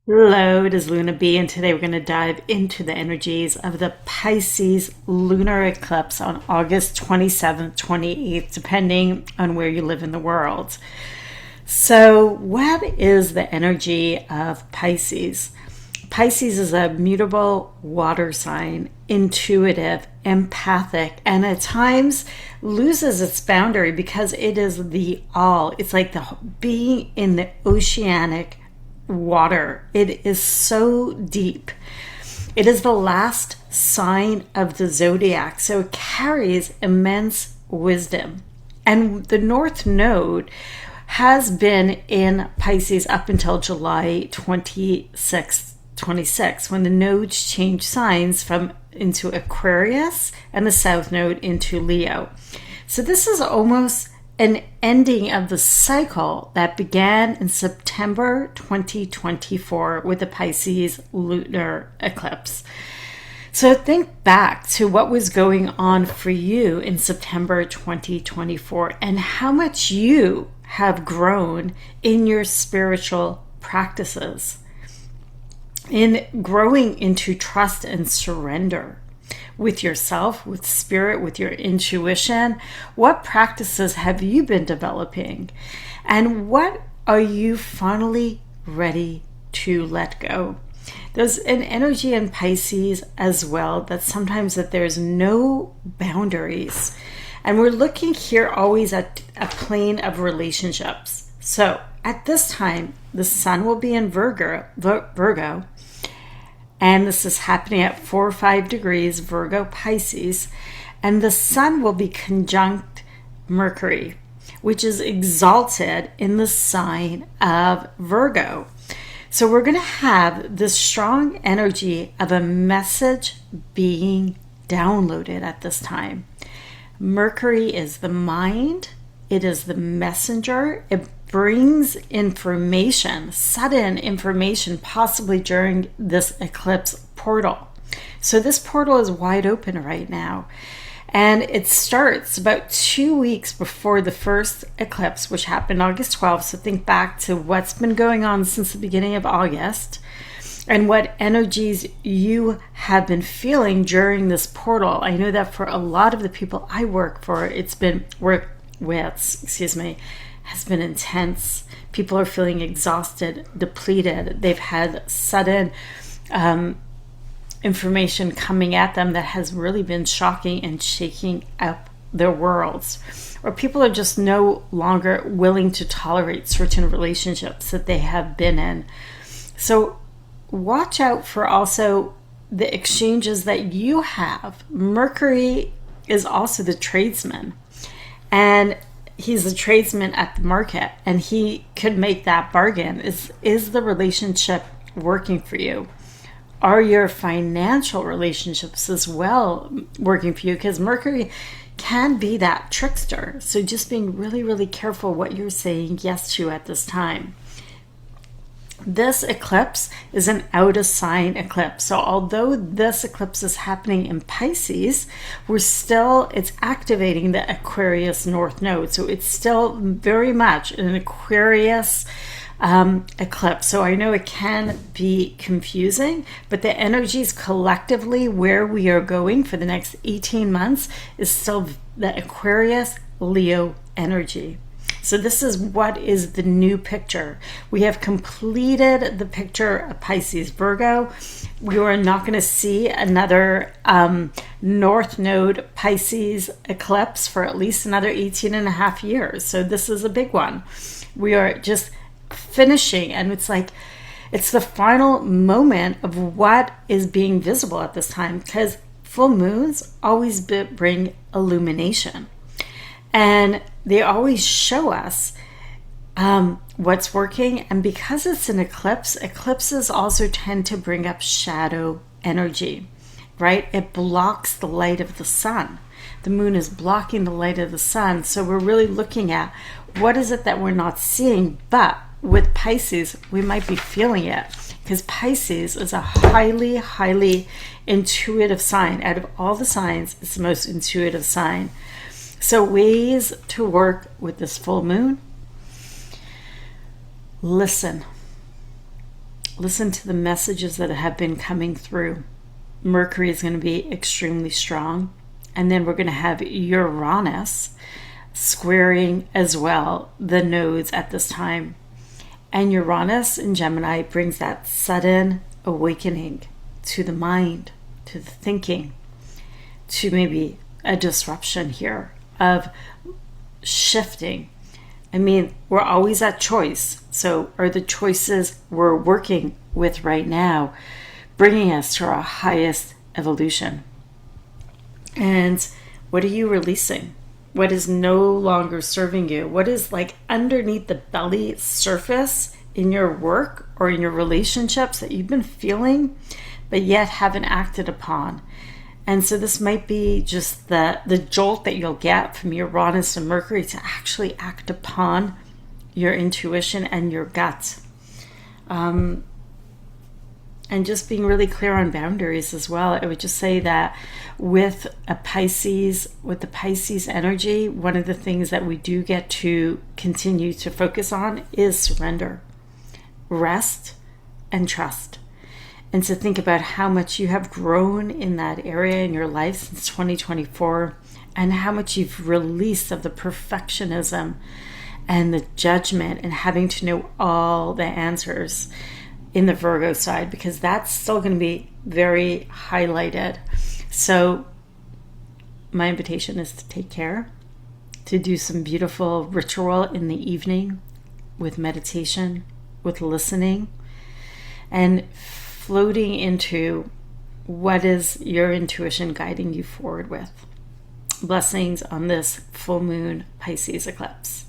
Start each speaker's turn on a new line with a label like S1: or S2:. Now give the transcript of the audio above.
S1: Hello, it is Luna B, and today we're going to dive into the energies of the Pisces Lunar Eclipse on August 27th, 28th, depending on where you live in the world. So, what is the energy of Pisces? Pisces is a mutable water sign, intuitive, empathic, and at times loses its boundary because it is the all. It's like the being in the oceanic water. It is so deep. It is the last sign of the zodiac, so it carries immense wisdom. And the North Node has been in Pisces up until July 26, when the nodes change signs from into Aquarius and the South Node into Leo. So this is almost an ending of the cycle that began in September 2024 with the Pisces Lunar Eclipse. So think back to what was going on for you in September 2024 and how much you have grown in your spiritual practices, in growing into trust and surrender with yourself, with spirit, with your intuition. What practices have you been developing? And what are you finally ready to let go? There's an energy in Pisces as well that sometimes that there's no boundaries. And we're looking here always at a plane of relationships. So at this time, the sun will be in Virgo, and this is happening at 4 or 5 degrees Virgo Pisces, and the sun will be conjunct Mercury, which is exalted in the sign of Virgo. So we're going to have this strong energy of a message being downloaded at this time. Mercury is the mind, it is the messenger, it brings information, sudden information, possibly during this eclipse portal. So this portal is wide open right now. And it starts about 2 weeks before the first eclipse, which happened August 12th. So think back to what's been going on since the beginning of August and what energies you have been feeling during this portal. I know that for a lot of the people I work with, has been intense. People are feeling exhausted, depleted. They've had sudden information coming at them that has really been shocking and shaking up their worlds. Or people are just no longer willing to tolerate certain relationships that they have been in. So watch out for also the exchanges that you have. Mercury is also the tradesman, and he's a tradesman at the market, and he could make that bargain. Is the relationship working for you? Are your financial relationships as well working for you? Because Mercury can be that trickster. So just being really, really careful what you're saying yes to at this time. This eclipse is an out of sign eclipse. So although this eclipse is happening in Pisces, it's activating the Aquarius North Node. So it's still very much an Aquarius eclipse. So I know it can be confusing, but the energies collectively where we are going for the next 18 months is still the Aquarius Leo energy. So this is what is the new picture. We have completed the picture of Pisces Virgo. We are not going to see another North Node Pisces eclipse for at least another 18 and a half years. So this is a big one. We are just finishing, and it's the final moment of what is being visible at this time, because full moons always bring illumination. And they always show us what's working. And because it's an eclipse, eclipses also tend to bring up shadow energy, right? It blocks the light of the sun. The moon is blocking the light of the sun. So we're really looking at what is it that we're not seeing. But with Pisces, we might be feeling it, because Pisces is a highly, highly intuitive sign. Out of all the signs, it's the most intuitive sign. So ways to work with this full moon: listen. Listen to the messages that have been coming through. Mercury is going to be extremely strong. And then we're going to have Uranus squaring as well the nodes at this time. And Uranus in Gemini brings that sudden awakening to the mind, to the thinking, to maybe a disruption here of shifting. I mean, we're always at choice. So are the choices we're working with right now bringing us to our highest evolution? And what are you releasing? What is no longer serving you? What is like underneath the belly surface in your work or in your relationships that you've been feeling, but yet haven't acted upon? And so this might be just the jolt that you'll get from Uranus and Mercury to actually act upon your intuition and your gut. And just being really clear on boundaries as well. I would just say that with the Pisces energy, one of the things that we do get to continue to focus on is surrender, rest, and trust. And to think about how much you have grown in that area in your life since 2024, and how much you've released of the perfectionism and the judgment and having to know all the answers in the Virgo side, because that's still going to be very highlighted. So my invitation is to take care, to do some beautiful ritual in the evening with meditation, with listening, and floating into what is your intuition guiding you forward with. Blessings on this full moon Pisces eclipse.